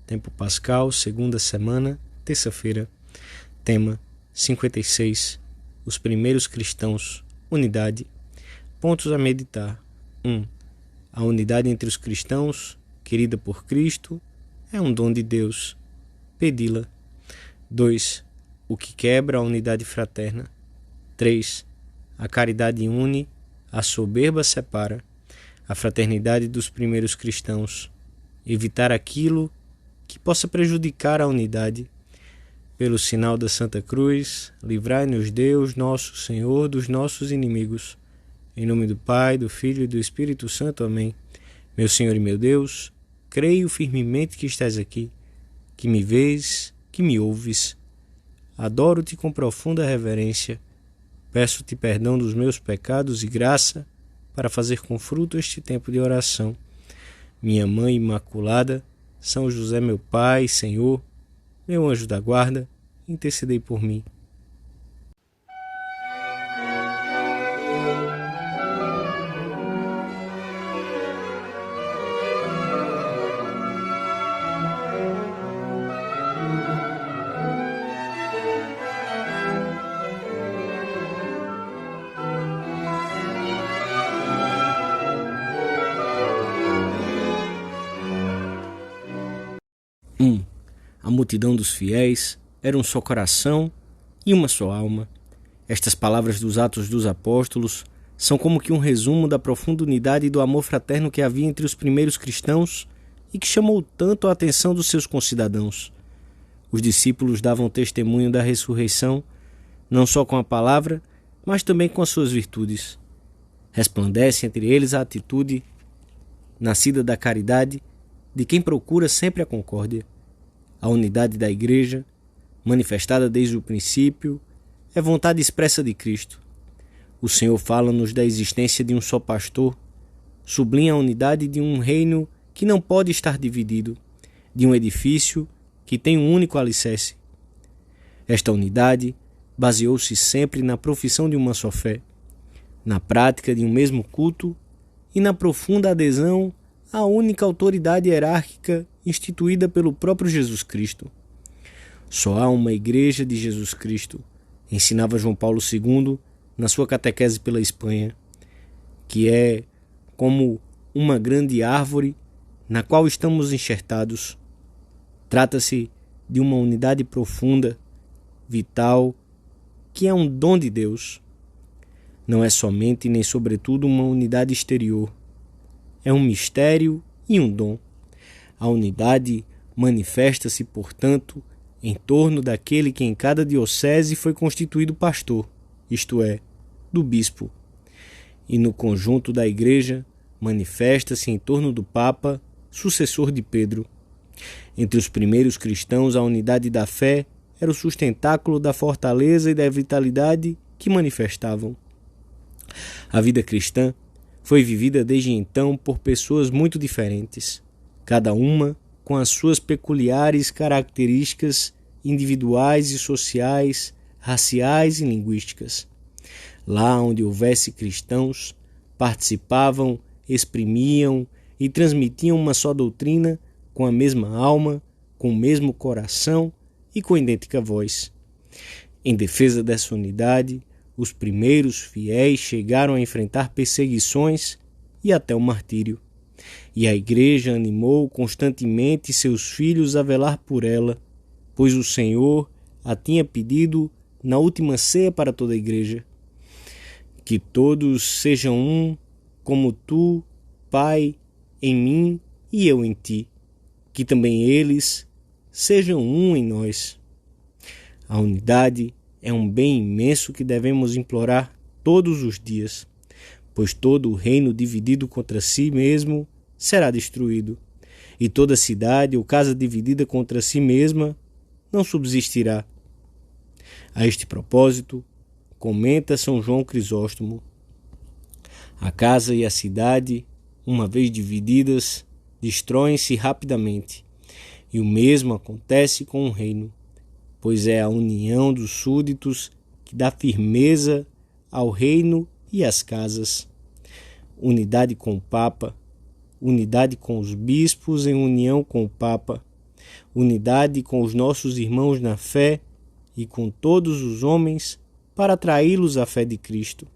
Tempo Pascal, segunda semana, terça-feira. Tema 56. Os primeiros cristãos. Unidade. Pontos a meditar. 1. A unidade entre os cristãos, querida por Cristo, é um dom de Deus. Pedi-la. 2. O que quebra a unidade fraterna. 3. A caridade une, a soberba separa. A fraternidade dos primeiros cristãos. Evitar aquilo que possa prejudicar a unidade. Pelo sinal da Santa Cruz, livrai-nos Deus, nosso Senhor, dos nossos inimigos. Em nome do Pai, do Filho e do Espírito Santo. Amém. Meu Senhor e meu Deus, creio firmemente que estás aqui, que me vês, que me ouves. Adoro-te com profunda reverência. Peço-te perdão dos meus pecados e graça para fazer com fruto este tempo de oração. Minha Mãe Imaculada, São José, meu Pai, Senhor, meu anjo da guarda, intercedei por mim. A multidão dos fiéis era um só coração e uma só alma. Estas palavras dos Atos dos Apóstolos são como que um resumo da profunda unidade e do amor fraterno que havia entre os primeiros cristãos e que chamou tanto a atenção dos seus concidadãos. Os discípulos davam testemunho da ressurreição, não só com a palavra, mas também com as suas virtudes. Resplandece entre eles a atitude nascida da caridade de quem procura sempre a concórdia. A unidade da Igreja, manifestada desde o princípio, é vontade expressa de Cristo. O Senhor fala-nos da existência de um só pastor, sublinha a unidade de um reino que não pode estar dividido, de um edifício que tem um único alicerce. Esta unidade baseou-se sempre na profissão de uma só fé, na prática de um mesmo culto e na profunda adesão à única autoridade hierárquica instituída pelo próprio Jesus Cristo. Só há uma Igreja de Jesus Cristo, ensinava João Paulo II na sua catequese pela Espanha, que é como uma grande árvore na qual estamos enxertados. Trata-se de uma unidade profunda, vital, que é um dom de Deus. Não é somente nem sobretudo uma unidade exterior. É um mistério e um dom. A unidade manifesta-se, portanto, em torno daquele que em cada diocese foi constituído pastor, isto é, do bispo. E no conjunto da Igreja, manifesta-se em torno do Papa, sucessor de Pedro. Entre os primeiros cristãos, a unidade da fé era o sustentáculo da fortaleza e da vitalidade que manifestavam. A vida cristã foi vivida desde então por pessoas muito diferentes, cada uma com as suas peculiares características individuais e sociais, raciais e linguísticas. Lá onde houvesse cristãos, participavam, exprimiam e transmitiam uma só doutrina com a mesma alma, com o mesmo coração e com idêntica voz. Em defesa dessa unidade, os primeiros fiéis chegaram a enfrentar perseguições e até o martírio. E a Igreja animou constantemente seus filhos a velar por ela, pois o Senhor a tinha pedido na última ceia para toda a Igreja. Que todos sejam um, como tu, Pai, em mim e eu em ti. Que também eles sejam um em nós. A unidade é um bem imenso que devemos implorar todos os dias, pois todo o reino dividido contra si mesmo será destruído, e toda cidade ou casa dividida contra si mesma não subsistirá. A este propósito, comenta São João Crisóstomo: a casa e a cidade, uma vez divididas, destroem-se rapidamente, e o mesmo acontece com o reino, pois é a união dos súditos que dá firmeza ao reino e às casas. Unidade com o Papa, unidade com os bispos em união com o Papa, unidade com os nossos irmãos na fé e com todos os homens para atraí-los à fé de Cristo.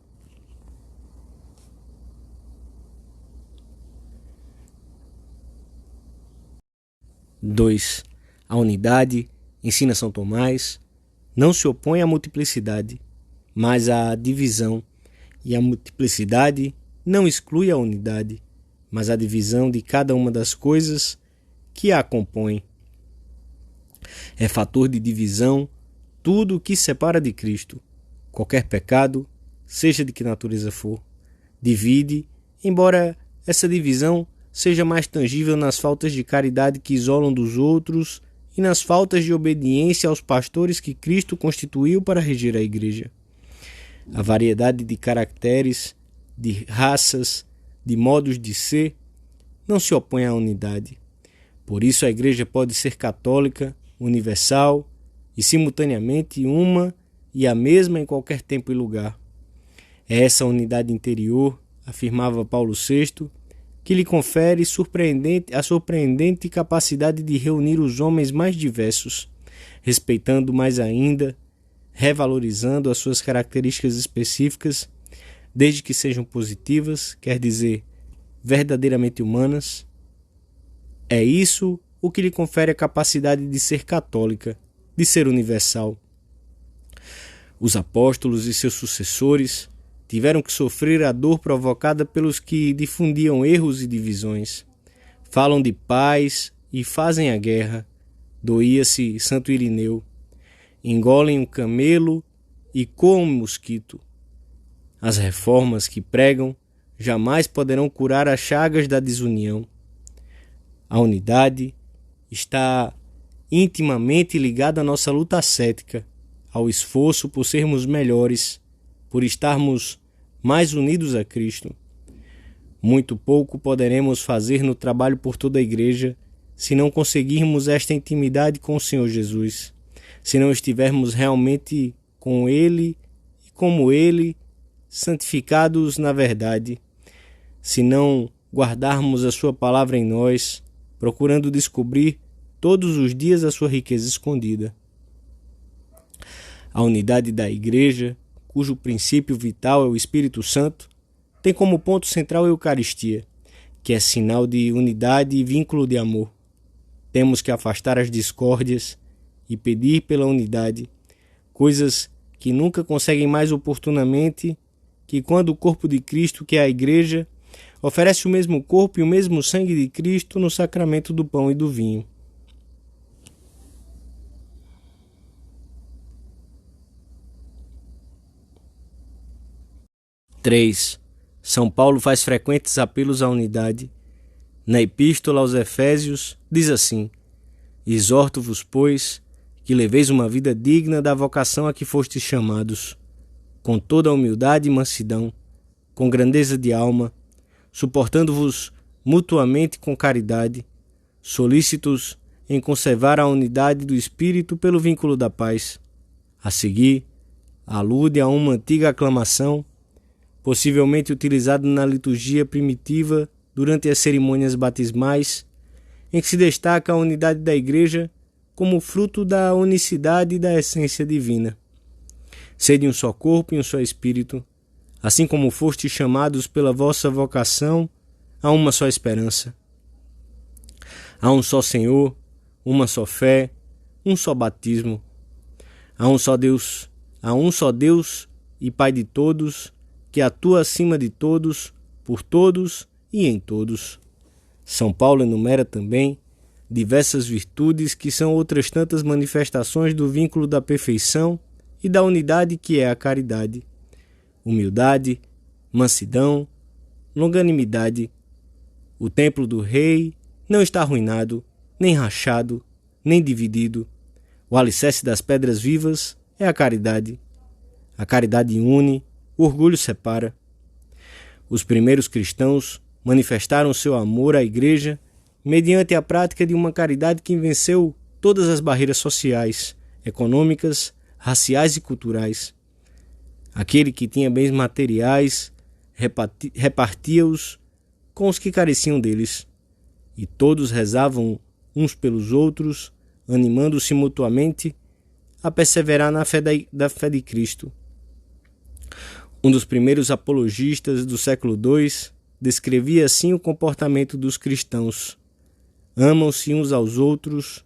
Dois. A unidade, ensina São Tomás, não se opõe à multiplicidade, mas à divisão, e a multiplicidade não exclui a unidade, mas a divisão de cada uma das coisas que a compõem. É fator de divisão tudo o que separa de Cristo. Qualquer pecado, seja de que natureza for, divide, embora essa divisão seja mais tangível nas faltas de caridade que isolam dos outros e nas faltas de obediência aos pastores que Cristo constituiu para reger a Igreja. A variedade de caracteres, de raças, de modos de ser, não se opõe à unidade. Por isso a Igreja pode ser católica, universal e simultaneamente uma e a mesma em qualquer tempo e lugar. É essa unidade interior, afirmava Paulo VI, que lhe confere a surpreendente capacidade de reunir os homens mais diversos, respeitando mais ainda, revalorizando as suas características específicas, desde que sejam positivas, quer dizer, verdadeiramente humanas. É isso o que lhe confere a capacidade de ser católica, de ser universal. Os apóstolos e seus sucessores tiveram que sofrer a dor provocada pelos que difundiam erros e divisões. Falam de paz e fazem a guerra, doía-se Santo Irineu. Engolem um camelo e coam um mosquito. As reformas que pregam jamais poderão curar as chagas da desunião. A unidade está intimamente ligada à nossa luta ascética, ao esforço por sermos melhores, por estarmos mais unidos a Cristo. Muito pouco poderemos fazer no trabalho por toda a Igreja se não conseguirmos esta intimidade com o Senhor Jesus, se não estivermos realmente com Ele e como Ele, santificados na verdade, se não guardarmos a Sua palavra em nós, procurando descobrir todos os dias a sua riqueza escondida. A unidade da Igreja, cujo princípio vital é o Espírito Santo, tem como ponto central a Eucaristia, que é sinal de unidade e vínculo de amor. Temos que afastar as discórdias e pedir pela unidade, coisas que nunca conseguem mais oportunamente que quando o corpo de Cristo, que é a Igreja, oferece o mesmo corpo e o mesmo sangue de Cristo no sacramento do pão e do vinho. Três. São Paulo faz frequentes apelos à unidade. Na Epístola aos Efésios, diz assim: Exorto-vos, pois, que leveis uma vida digna da vocação a que fostes chamados, com toda a humildade e mansidão, com grandeza de alma, suportando-vos mutuamente com caridade, solícitos em conservar a unidade do Espírito pelo vínculo da paz. A seguir, alude a uma antiga aclamação, possivelmente utilizada na liturgia primitiva durante as cerimônias batismais, em que se destaca a unidade da Igreja como fruto da unicidade e da essência divina. Sede um só corpo e um só Espírito, assim como fostes chamados pela vossa vocação a uma só esperança. Há um só Senhor, uma só fé, um só batismo. Há um só Deus e Pai de todos, que atua acima de todos, por todos e em todos. São Paulo enumera também diversas virtudes que são outras tantas manifestações do vínculo da perfeição e da unidade que é a caridade. Humildade, mansidão, longanimidade. O templo do Rei não está arruinado, nem rachado, nem dividido. O alicerce das pedras vivas é a caridade. A caridade une, o orgulho separa. Os primeiros cristãos manifestaram seu amor à Igreja mediante a prática de uma caridade que venceu todas as barreiras sociais, econômicas, raciais e culturais. Aquele que tinha bens materiais repartia-os com os que careciam deles, e todos rezavam uns pelos outros, animando-se mutuamente a perseverar na fé da fé de Cristo. Um dos primeiros apologistas do século II descrevia assim o comportamento dos cristãos. Amam-se uns aos outros,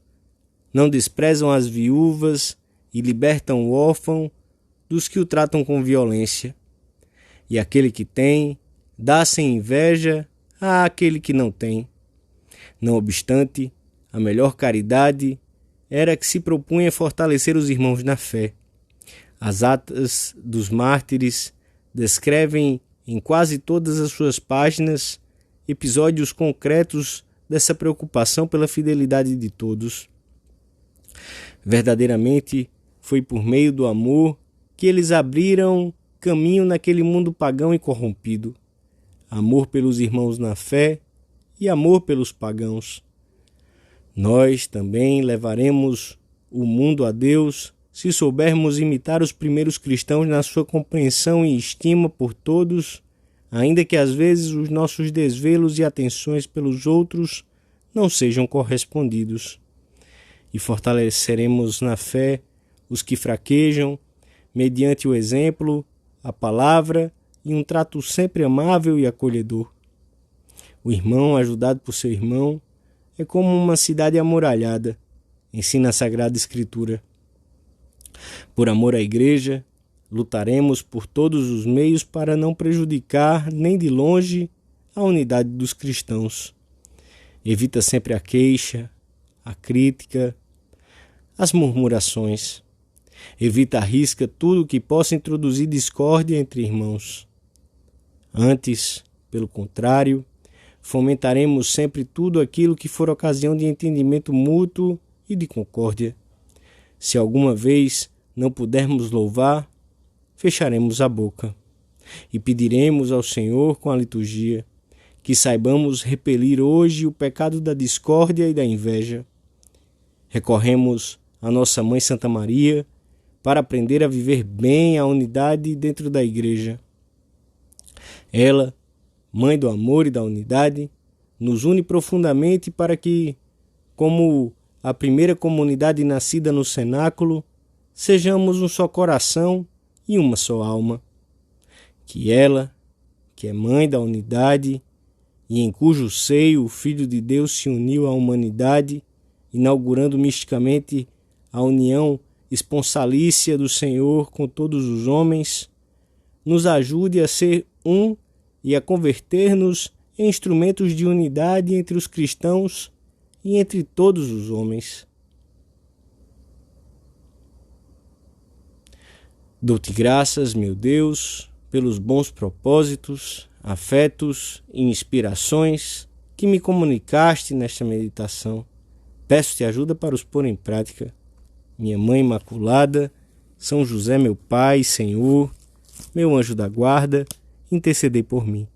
não desprezam as viúvas e libertam o órfão dos que o tratam com violência. E aquele que tem, dá sem inveja àquele que não tem. Não obstante, a melhor caridade era que se propunha fortalecer os irmãos na fé. As Atas dos Mártires descrevem em quase todas as suas páginas episódios concretos dessa preocupação pela fidelidade de todos. Verdadeiramente, foi por meio do amor que eles abriram caminho naquele mundo pagão e corrompido. Amor pelos irmãos na fé e amor pelos pagãos. Nós também levaremos o mundo a Deus se soubermos imitar os primeiros cristãos na sua compreensão e estima por todos, ainda que às vezes os nossos desvelos e atenções pelos outros não sejam correspondidos. E fortaleceremos na fé os que fraquejam, mediante o exemplo, a palavra e um trato sempre amável e acolhedor. O irmão, ajudado por seu irmão, é como uma cidade amuralhada, ensina a Sagrada Escritura. Por amor à Igreja, lutaremos por todos os meios para não prejudicar nem de longe a unidade dos cristãos. Evita sempre a queixa, a crítica, as murmurações. Evita à risca tudo que possa introduzir discórdia entre irmãos. Antes, pelo contrário, fomentaremos sempre tudo aquilo que for ocasião de entendimento mútuo e de concórdia. Se alguma vez não pudermos louvar, fecharemos a boca e pediremos ao Senhor com a liturgia que saibamos repelir hoje o pecado da discórdia e da inveja. Recorremos à nossa Mãe Santa Maria para aprender a viver bem a unidade dentro da Igreja. Ela, Mãe do amor e da unidade, nos une profundamente para que, como a primeira comunidade nascida no cenáculo, sejamos um só coração e uma só alma. Que ela, que é Mãe da unidade, e em cujo seio o Filho de Deus se uniu à humanidade, inaugurando misticamente a união esponsalícia do Senhor com todos os homens, nos ajude a ser um e a converter-nos em instrumentos de unidade entre os cristãos e entre todos os homens. Dou-te graças, meu Deus, pelos bons propósitos, afetos e inspirações que me comunicaste nesta meditação. Peço-te ajuda para os pôr em prática. Minha Mãe Imaculada, São José, meu Pai, Senhor, meu anjo da guarda, intercedei por mim.